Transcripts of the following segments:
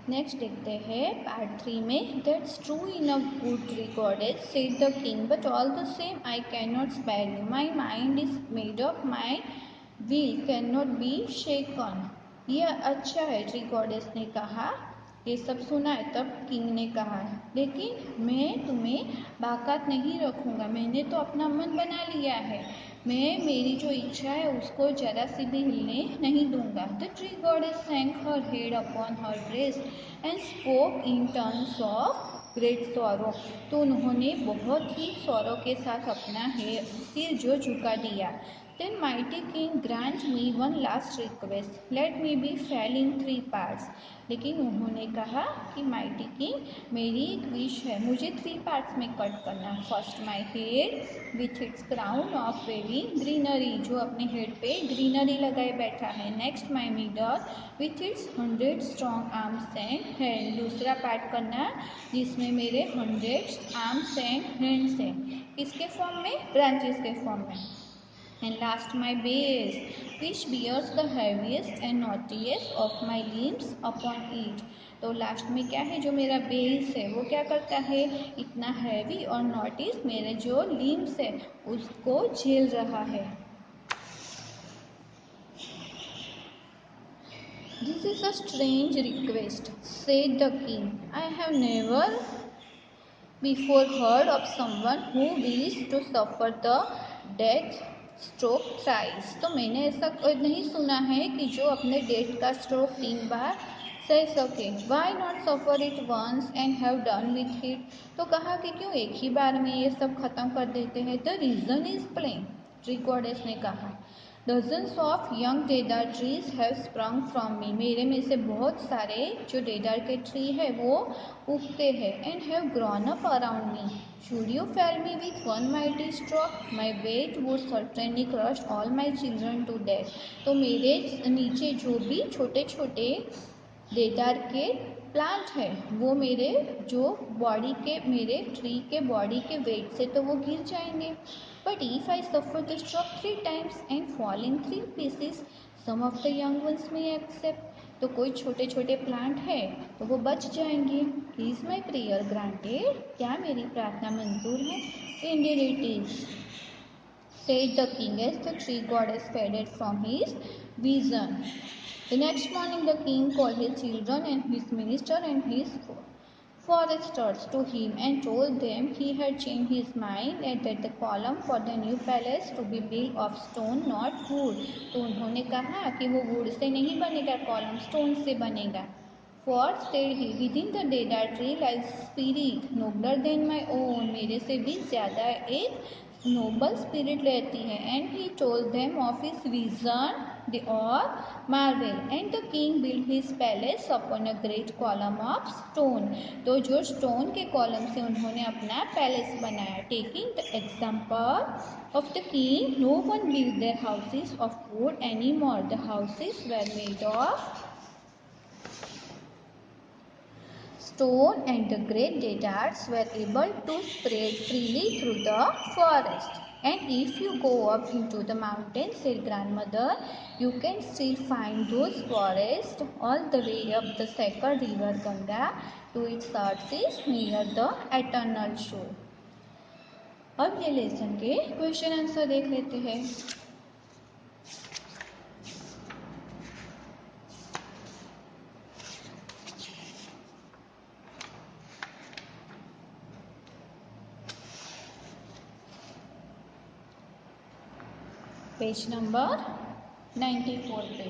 Next देखते हैं part 3 में। That's true in a good tree goddess said the king, but all the same I can not spare you, my mind is made up, my will can not be shaken. यह अच्छा है, tree goddess ने कहा। ये सब सुना है तब किंग ने कहा, लेकिन मैं तुम्हें बाकात नहीं रखूँगा, मैंने तो अपना मन बना लिया है, मैं मेरी जो इच्छा है उसको जरा सी भी हिलने नहीं दूंगा। The tree goddess sank her head upon her breast and spoke in turns of great sorrow. तो उन्होंने बहुत ही सौरों के साथ अपना सिर जो झुका दिया। Then mighty king grant me one last request, let me be fell in 3 parts। लेकिन उन्होंने कहा कि माइटी किंग मेरी एक विश है, मुझे 3 पार्ट्स में कट करना। First my head with its crown of waving greenery, जो अपने हेड पे ग्रीनरी लगाए बैठा है। Next my middle with its 100 strong arms and hand, दूसरा पार्ट करना जिसमें मेरे 100 आर्म्स एंड हैंड्स हैं। किसके फॉर्म में? ब्रांचेस के फॉर्म में। And last my base, which bears the heaviest and knottiest of my limbs upon it। तो लास्ट में क्या है, जो मेरा बेस है वो क्या करता है, इतना हैवी और नॉटिस मेरे जो लिम्स है उसको झेल रहा है। This is a strange request, said the king. I have never before heard of someone who wished to suffer the death stroke thrice। तो मैंने ऐसा नहीं सुना है कि जो अपने डेथ का स्ट्रोक 3 बार सह सके। Why not suffer it once and have done with it. तो कहा कि क्यों एक ही बार में ये सब खत्म कर देते हैं। The reason is plain, tree goddess ने कहा। Dozens of young deodar trees have sprung from me, मेरे में से बहुत सारे जो देदार के ट्री है वो उगते हैं। And have grown up around me, should you fell me with one mighty stroke, my weight would certainly crush all my children to death. तो मेरे नीचे जो भी छोटे छोटे देदार के प्लांट है वो मेरे जो बॉडी के, मेरे ट्री के बॉडी के वेट से तो वो गिर जाएंगे। But if I suffer the stroke 3 times and fall in 3 pieces, some of the young ones may एक्सेप्ट। तो कोई छोटे छोटे प्लांट है तो वो बच जाएंगे। इज माई प्रेयर ग्रांटेड, क्या मेरी प्रार्थना मंजूर है? Indeed it is, said the king as the tree goddess faded from his vision। The next morning the king called his children and his minister and his foresters to him and told them he had changed his mind and that the column for the new palace to be built of stone not wood। तो उन्होंने कहा कि वो would say नहीं बनेगा, column stone से बनेगा। For said he, within the deodar tree lies spirit nobler than my own, मेरे से भी ज़्यादा एक नोबल स्पिरिट रहती है। And he told them of his vision, they all marvel and the king build his palace upon a great column of stone. तो जो stone के कॉलम से उन्होंने अपना पैलेस बनाया। Taking the example of the king, no one build their houses of wood any more, the houses were made of stone and the great deodars were able to spread freely through the forest। And if you go up into the mountains, said grandmother, you can still find those forests all the way up the sacred river Ganga to its sources near the eternal shore। अब ये lesson के question answer देख लेते हैं। Page number 94 पे।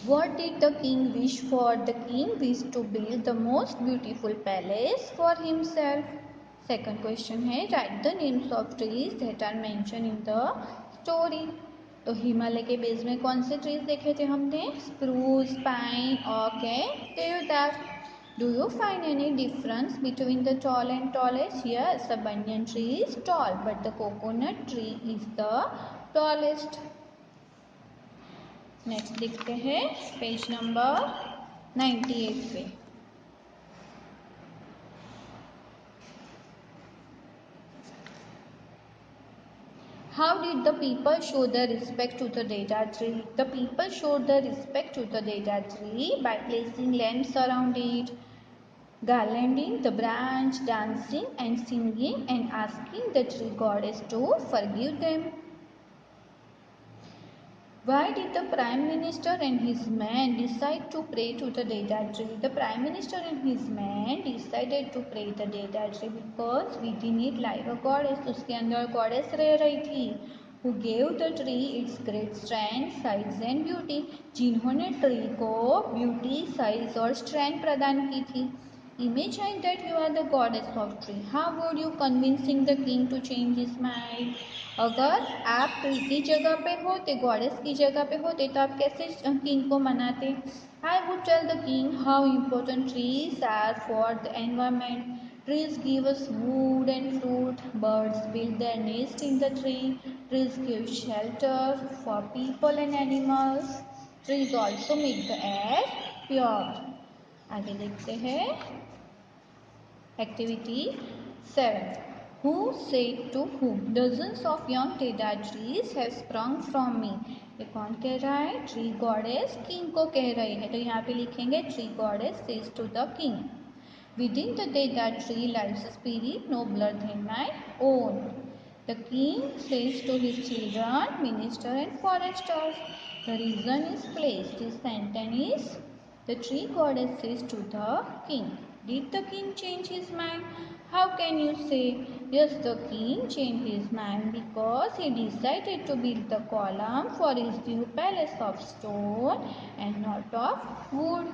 What did the king wish for? The king wished to build the most beautiful palace for himself। Second question है, write the names of trees that are mentioned in the story। तो हिमालय के base में कौन से trees देखे थे हमने? Spruce, pine, ऑक एंड देवदार। Do you find any difference between the tall and tallest? Yes, the banyan tree is tall, but the coconut tree is the tallest। Next देखते हैं पेज नंबर 98 पे। How did did the people show the respect to the data tree? The people showed the respect to the data tree by placing lamps around it, garlanding the branch, dancing and singing, and asking the tree goddess to forgive them. Why did the Prime Minister and his man decide to pray to the data tree? The Prime Minister and his man decided to pray the data tree because within it live a goddess. उसके अंदर goddess रह रही थी, who gave the tree its great strength, size and beauty. जिन्होंने tree को beauty, size और strength प्रदान की थी. Imagine that you are the goddess of tree. How would you convincing the king to change his mind? अगर आप tree की जगह पे होते, गॉडेस की जगह पे होते, तो आप कैसे किंग को मनाते? I would tell the king how important trees are for the environment. Trees give us wood and fruit. Birds build their nest in the tree. Trees give shelter for people and animals. Trees also make the air pure. आगे देखते हैं activity 7. Who said to whom? Dozens of young data trees have sprung from me. ये कौन कह रहा है? Tree goddess king को कह रही है. तो यहाँ पे लिखेंगे tree goddess says to the king. Within the data tree lies a spirit nobler than my own. The king says to his children, minister and foresters. The reason is placed. This sentence is the tree goddess says to the king. Did the king change his mind? How can you say? Yes, the king changed his mind because he decided to build the column for his new palace of stone and not of wood.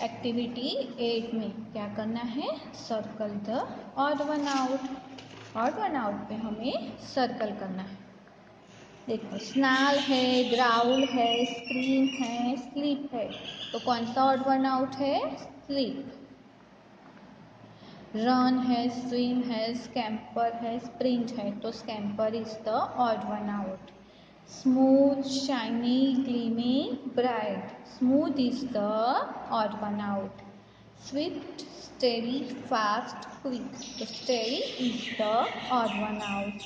Activity 8 में क्या करना है? Circle the odd one out. Odd one out पे हमें circle करना है. देखो snail है, ग्राउल है, स्क्रीम है, स्लीप है. तो कौन सा ऑड वन आउट है? स्लीप. रन है, स्विम है, स्कैम्पर है, स्प्रिंट है. तो scamper is the odd one out. Smooth, shiny, gleaming, bright. Smooth is the odd one out. Swift, steady, fast, quick. तो steady is the odd one out.